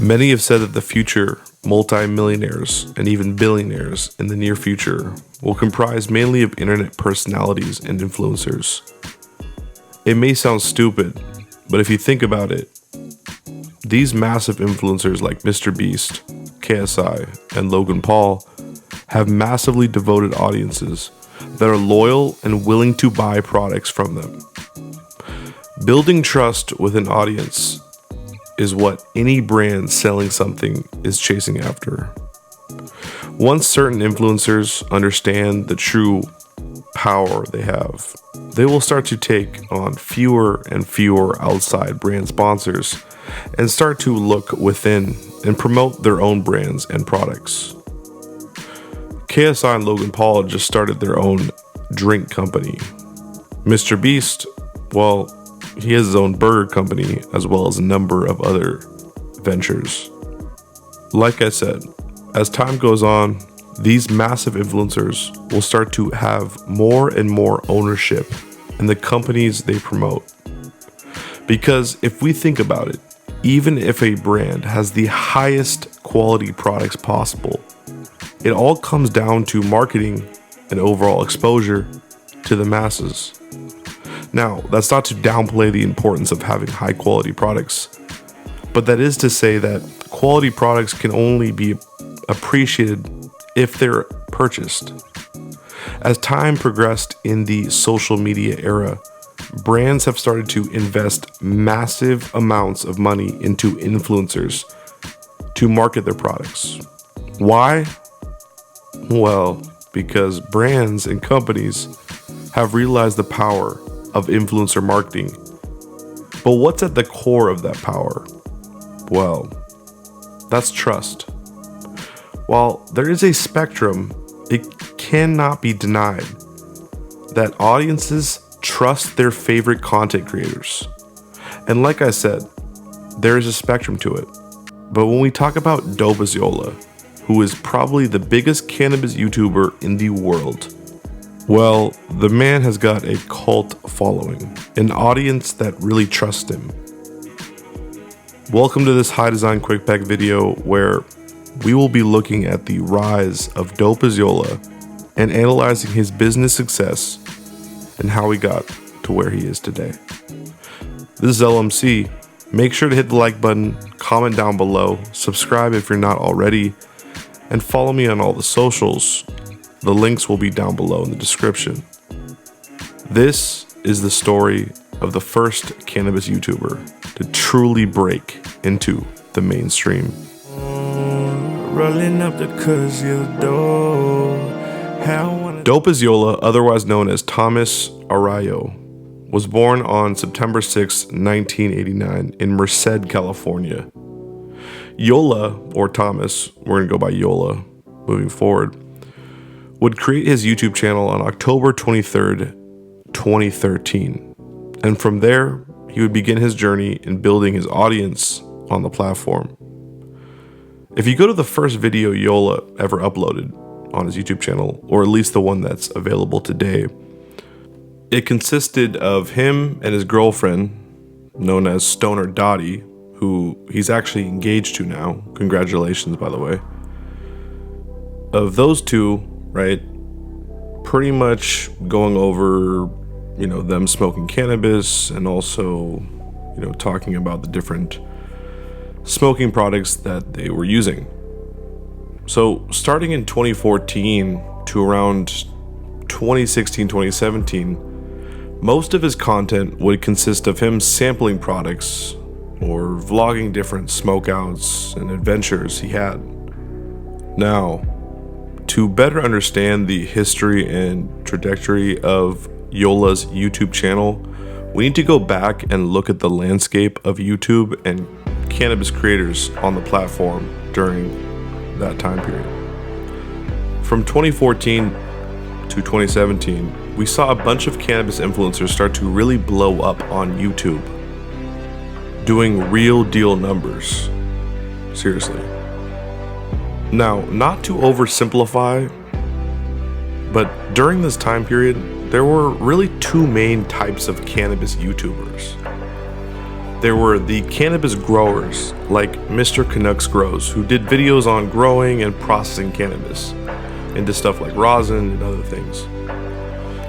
Many have said that the future multi-millionaires and even billionaires in the near future will comprise mainly of internet personalities and influencers. It may sound stupid, but if you think about it, these massive influencers like Mr. Beast, KSI, and Logan Paul have massively devoted audiences that are loyal and willing to buy products from them. Building trust with an audience is what any brand selling something is chasing after. Once certain influencers understand the true power they have, they will start to take on fewer and fewer outside brand sponsors and start to look within and promote their own brands and products. KSI and Logan Paul just started their own drink company. Mr. Beast, well, he has his own burger company as well as a number of other ventures. Like I said, as time goes on, these massive influencers will start to have more and more ownership in the companies they promote. Because if we think about it, even if a brand has the highest quality products possible, it all comes down to marketing and overall exposure to the masses. Now, that's not to downplay the importance of having high quality products, but that is to say that quality products can only be appreciated if they're purchased. As time progressed in the social media era, brands have started to invest massive amounts of money into influencers to market their products. Why? Well, because brands and companies have realized the power of influencer marketing. But what's at the core of that power? Well, that's trust. While there is a spectrum, it cannot be denied that audiences trust their favorite content creators. And like I said, there is a spectrum to it. But when we talk about Dopaziola, who is probably the biggest cannabis YouTuber in the world, well, the man has got a cult following, an audience that really trusts him. Welcome to this high design quick pack video where we will be looking at the rise of Dopaziola and analyzing his business success and how he got to where he is today. This is LMC. Make sure to hit the like button, comment down below, subscribe if you're not already, and follow me on all the socials. The links will be down below in the description. This is the story of the first cannabis YouTuber to truly break into the mainstream. Rolling up the Dopaziola, otherwise known as Thomas Arroyo, was born on September 6, 1989 in Merced, California. Yola, or Thomas, we're going to go by Yola moving forward, would create his YouTube channel on October 23rd, 2013. And from there, he would begin his journey in building his audience on the platform. If you go to the first video Yola ever uploaded on his YouTube channel, or at least the one that's available today, it consisted of him and his girlfriend, known as Stoner Dottie, who he's actually engaged to now. Congratulations, by the way. Of those two, right, pretty much going over, them smoking cannabis and also, talking about the different smoking products that they were using. So starting in 2014 to around 2016, 2017, most of his content would consist of him sampling products or vlogging different smokeouts and adventures he had. Now, to better understand the history and trajectory of Yola's YouTube channel, we need to go back and look at the landscape of YouTube and cannabis creators on the platform during that time period. From 2014 to 2017, we saw a bunch of cannabis influencers start to really blow up on YouTube, doing real deal numbers. Seriously. Now, not to oversimplify, but during this time period, there were really two main types of cannabis YouTubers. There were the cannabis growers, like Mr. Canucks Grows, who did videos on growing and processing cannabis into stuff like rosin and other things.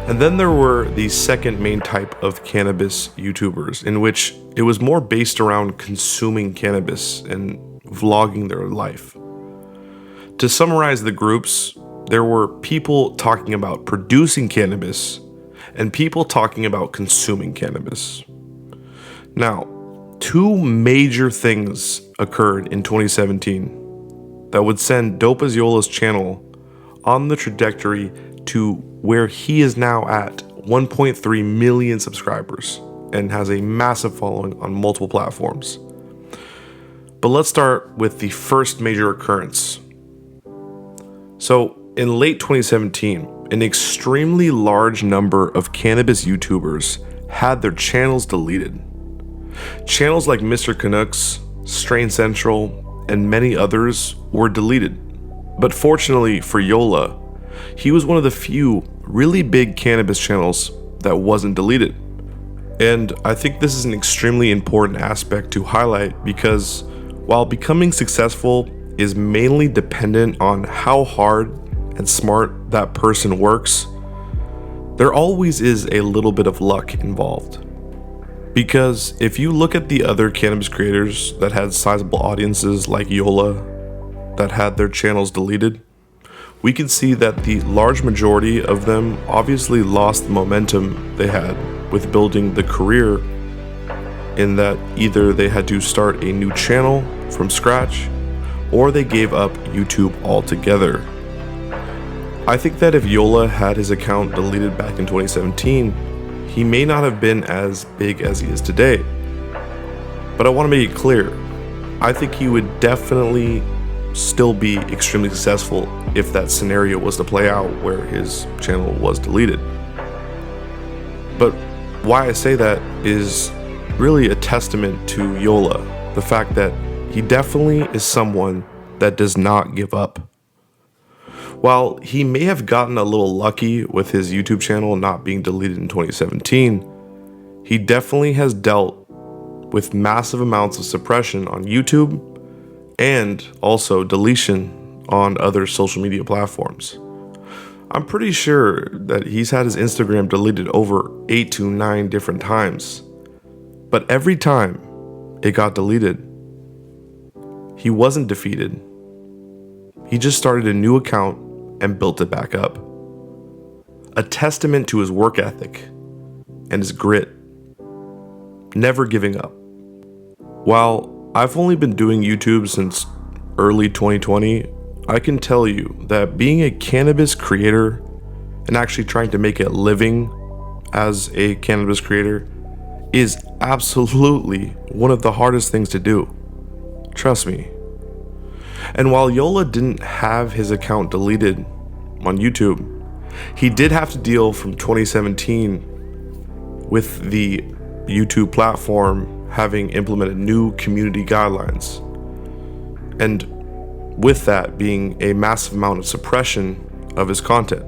And then there were the second main type of cannabis YouTubers, in which it was more based around consuming cannabis and vlogging their life. To summarize the groups, there were people talking about producing cannabis and people talking about consuming cannabis. Now, two major things occurred in 2017 that would send Dopaziola's channel on the trajectory to where he is now at 1.3 million subscribers and has a massive following on multiple platforms. But let's start with the first major occurrence. So, in late 2017, an extremely large number of cannabis YouTubers had their channels deleted. Channels like Mr. Canucks, Strain Central, and many others were deleted. But fortunately for Yola, he was one of the few really big cannabis channels that wasn't deleted. And I think this is an extremely important aspect to highlight because while becoming successful is mainly dependent on how hard and smart that person works, there always is a little bit of luck involved. Because if you look at the other cannabis creators that had sizable audiences like Yola that had their channels deleted, we can see that the large majority of them obviously lost the momentum they had with building the career, in that either they had to start a new channel from scratch or they gave up YouTube altogether. I think that if Yola had his account deleted back in 2017, he may not have been as big as he is today. But I want to make it clear, I think he would definitely still be extremely successful if that scenario was to play out where his channel was deleted. But why I say that is really a testament to Yola, the fact that he definitely is someone that does not give up. While he may have gotten a little lucky with his YouTube channel not being deleted in 2017, he definitely has dealt with massive amounts of suppression on YouTube and also deletion on other social media platforms. I'm pretty sure that he's had his Instagram deleted over 8 to 9 different times. But every time it got deleted, he wasn't defeated. He just started a new account and built it back up. A testament to his work ethic and his grit, never giving up. While I've only been doing YouTube since early 2020, I can tell you that being a cannabis creator and actually trying to make a living as a cannabis creator is absolutely one of the hardest things to do. Trust me. And while Yola didn't have his account deleted on YouTube, he did have to deal from 2017 with the YouTube platform having implemented new community guidelines, and with that being a massive amount of suppression of his content.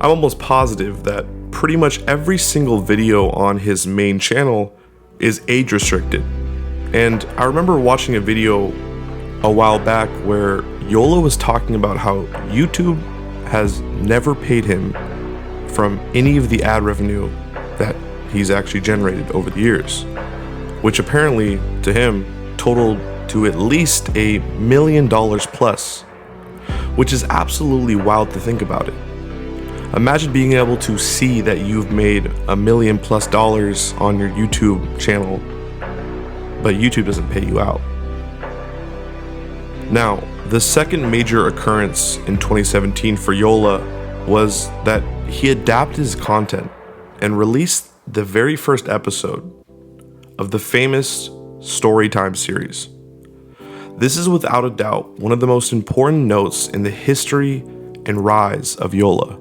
I'm almost positive that pretty much every single video on his main channel is age restricted. And I remember watching a video a while back where Yola was talking about how YouTube has never paid him from any of the ad revenue that he's actually generated over the years, which apparently to him totaled to at least $1 million plus, which is absolutely wild to think about it. Imagine being able to see that you've made $1 million plus on your YouTube channel, but YouTube doesn't pay you out. Now, the second major occurrence in 2017 for Yola was that he adapted his content and released the very first episode of the famous Storytime series. This is without a doubt one of the most important notes in the history and rise of Yola.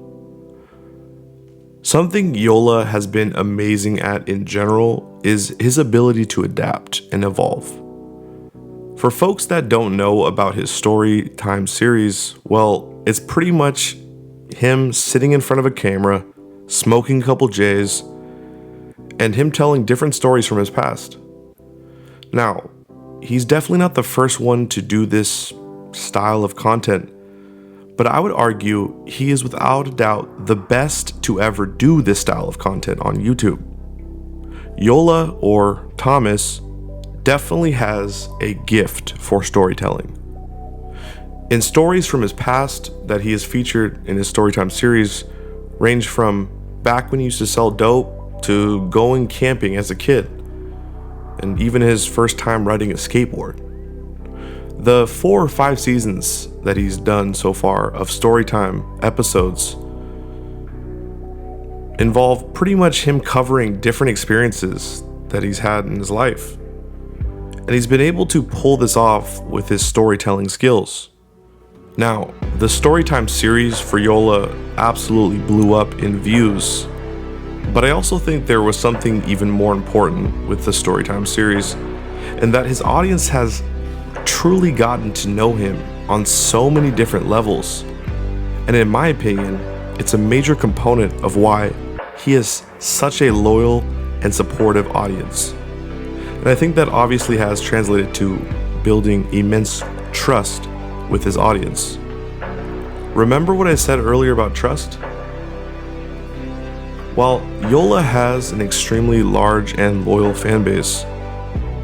Something Yola has been amazing at in general is his ability to adapt and evolve. For folks that don't know about his Storytime series, well, it's pretty much him sitting in front of a camera, smoking a couple J's, and him telling different stories from his past. Now, he's definitely not the first one to do this style of content, but I would argue he is without a doubt the best to ever do this style of content on YouTube. Yola, or Thomas, definitely has a gift for storytelling. In stories from his past that he has featured in his Storytime series range from back when he used to sell dope to going camping as a kid, and even his first time riding a skateboard. The 4 or 5 seasons that he's done so far of Storytime episodes involve pretty much him covering different experiences that he's had in his life. And he's been able to pull this off with his storytelling skills. Now, the Storytime series for Yola absolutely blew up in views, but I also think there was something even more important with the Storytime series, and that his audience has truly gotten to know him on so many different levels. And in my opinion, it's a major component of why he has such a loyal and supportive audience. And I think that obviously has translated to building immense trust with his audience. Remember what I said earlier about trust? While Yola has an extremely large and loyal fan base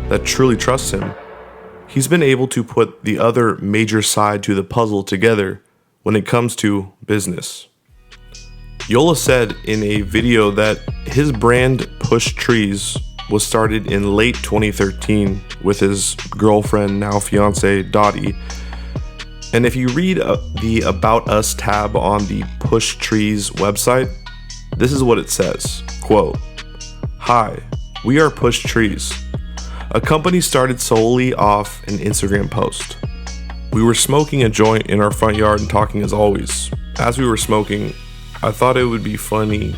that truly trusts him, he's been able to put the other major side to the puzzle together when it comes to business. Yola said in a video that his brand Push Trees was started in late 2013 with his girlfriend, now fiance, Dottie. And if you read the About Us tab on the Push Trees website, this is what it says, quote, "Hi, we are Push Trees, a company started solely off an Instagram post. We were smoking a joint in our front yard and talking as always. As we were smoking, I thought it would be funny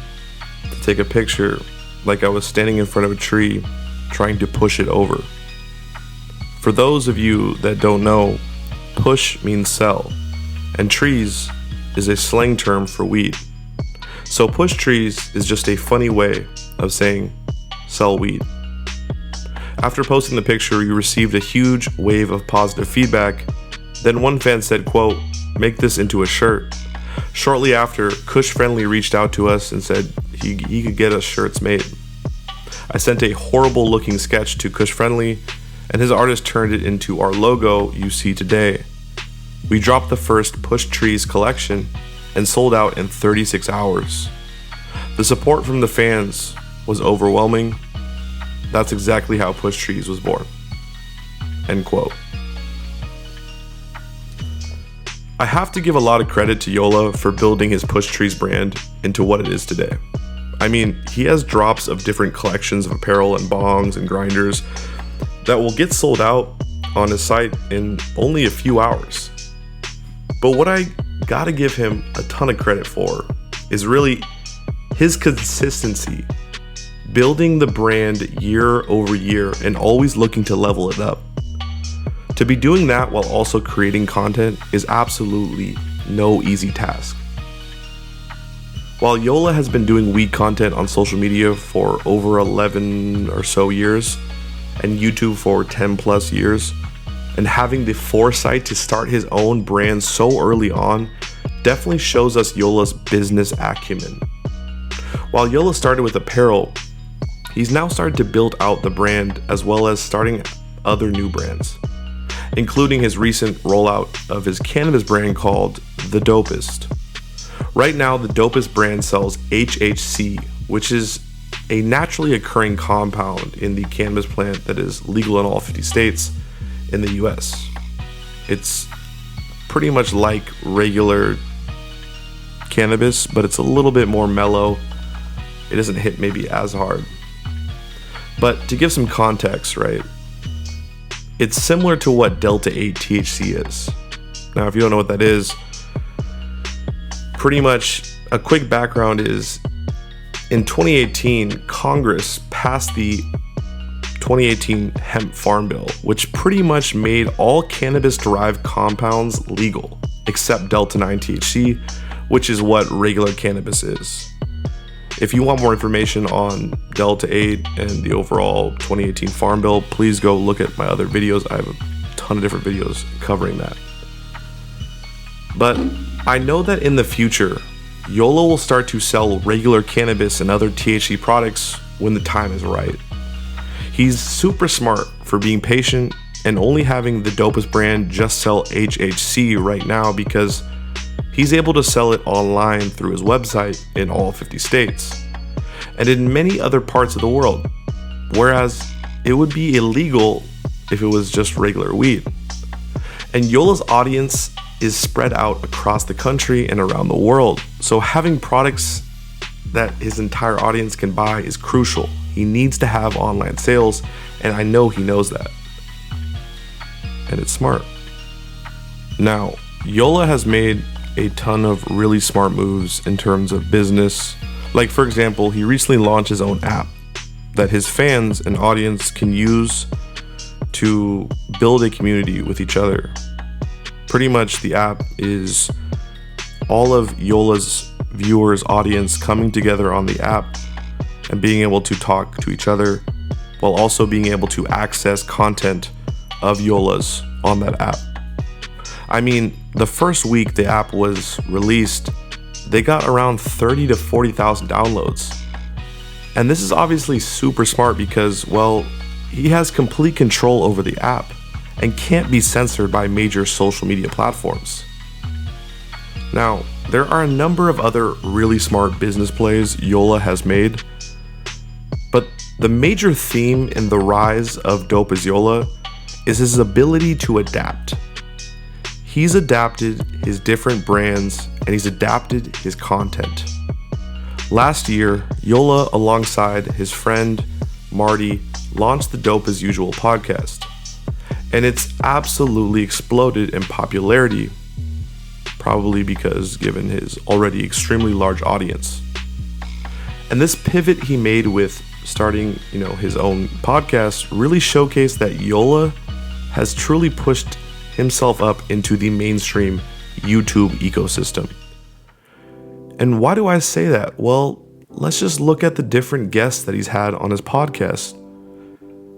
to take a picture like I was standing in front of a tree trying to push it over. For those of you that don't know, push means sell, and trees is a slang term for weed. So Push Trees is just a funny way of saying sell weed." After posting the picture, we received a huge wave of positive feedback. Then one fan said, quote, "Make this into a shirt." Shortly after, Kush Friendly reached out to us and said he could get us shirts made. I sent a horrible looking sketch to Kush Friendly, and his artist turned it into our logo you see today. We dropped the first Push Trees collection and sold out in 36 hours. The support from the fans was overwhelming. That's exactly how Push Trees was born. End quote. I have to give a lot of credit to Yola for building his Push Trees brand into what it is today. I mean, he has drops of different collections of apparel and bongs and grinders that will get sold out on his site in only a few hours. But what I gotta give him a ton of credit for is really his consistency, building the brand year over year and always looking to level it up. To be doing that while also creating content is absolutely no easy task. While Yola has been doing weed content on social media for over 11 or so years, and YouTube for 10 plus years, and having the foresight to start his own brand so early on definitely shows us Yola's business acumen. While Yola started with apparel, he's now started to build out the brand as well as starting other new brands, including his recent rollout of his cannabis brand called The Dopest. Right now, the Dopest brand sells HHC, which is a naturally occurring compound in the cannabis plant that is legal in all 50 states in the US. It's pretty much like regular cannabis, but it's a little bit more mellow. It doesn't hit maybe as hard. But to give some context, right? It's similar to what Delta 8 THC is. Now, if you don't know what that is, pretty much a quick background is in 2018, Congress passed the 2018 Hemp Farm Bill, which pretty much made all cannabis-derived compounds legal, except Delta 9 THC, which is what regular cannabis is. If you want more information on Delta 8 and the overall 2018 Farm Bill, please go look at my other videos. I have a ton of different videos covering that. But I know that in the future, Yola will start to sell regular cannabis and other THC products when the time is right. He's super smart for being patient and only having the Dopest brand just sell HHC right now because he's able to sell it online through his website in all 50 states and in many other parts of the world, whereas it would be illegal if it was just regular weed. And Yola's audience is spread out across the country and around the world, so having products that his entire audience can buy is crucial. He needs to have online sales, and I know he knows that. And it's smart. Now, Yola has made a ton of really smart moves in terms of business. Like, for example, he recently launched his own app that his fans and audience can use to build a community with each other. Pretty much the app is all of Yola's viewers' audience coming together on the app and being able to talk to each other while also being able to access content of Yola's on that app. I mean, the first week the app was released, they got around 30 to 40,000 downloads. And this is obviously super smart because, well, he has complete control over the app and can't be censored by major social media platforms. Now, there are a number of other really smart business plays Yola has made, but the major theme in the rise of Dopaziola is his ability to adapt. He's adapted his different brands and he's adapted his content. Last year, Yola, alongside his friend Marty, launched the Dope as Usual podcast, and it's absolutely exploded in popularity, probably because given his already extremely large audience. And this pivot he made with starting, his own podcast really showcased that Yola has truly pushed himself up into the mainstream YouTube ecosystem. And why do I say that? Well, let's just look at the different guests that he's had on his podcast.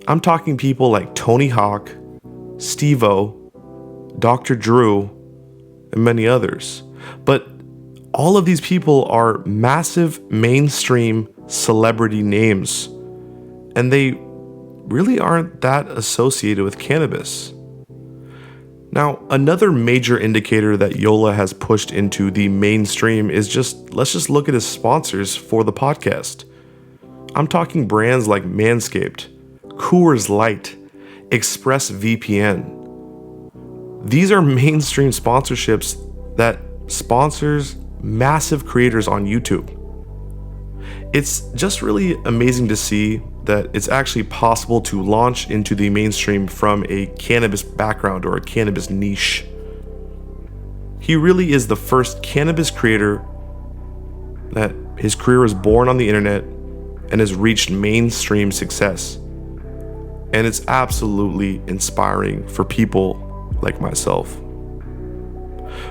I'm talking people like Tony Hawk, Steve-O, Dr. Drew, and many others. But all of these people are massive mainstream celebrity names, and they really aren't that associated with cannabis. Now, another major indicator that Yola has pushed into the mainstream is let's just look at his sponsors for the podcast. I'm talking brands like Manscaped, Coors Light, ExpressVPN. These are mainstream sponsorships that sponsors massive creators on YouTube. It's just really amazing to see that it's actually possible to launch into the mainstream from a cannabis background or a cannabis niche. He really is the first cannabis creator that his career was born on the internet and has reached mainstream success. And it's absolutely inspiring for people like myself.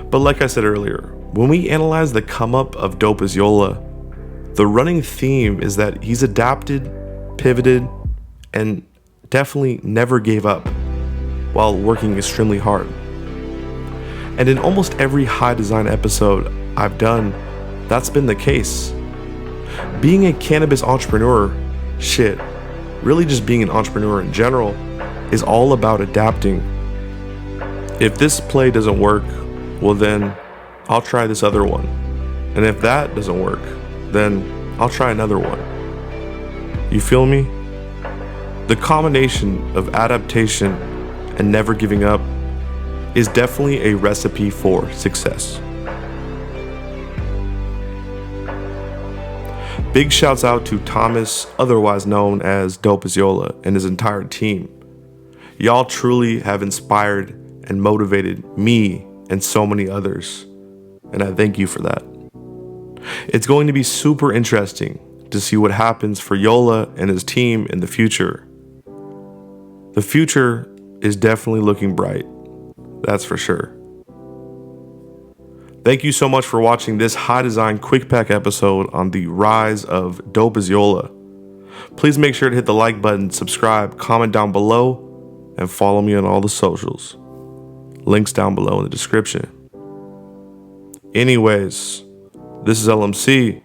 But like I said earlier, when we analyze the come up of Dopaziola, the running theme is that he's adapted, pivoted, and definitely never gave up while working extremely hard. And in almost every high design episode I've done, that's been the case. Being a cannabis entrepreneur, really just being an entrepreneur in general, is all about adapting. If this play doesn't work, well then I'll try this other one. And if that doesn't work, then I'll try another one. You feel me? The combination of adaptation and never giving up is definitely a recipe for success. Big shouts out to Thomas, otherwise known as Dopaziola, and his entire team. Y'all truly have inspired and motivated me and so many others, and I thank you for that. It's going to be super interesting to see what happens for Yola and his team in the future. The future is definitely looking bright, that's for sure. Thank you so much for watching this high design quick pack episode on the rise of Dopaziola. Please make sure to hit the like button, subscribe, comment down below, and follow me on all the socials. Links down below in the description. Anyways, this is LMC,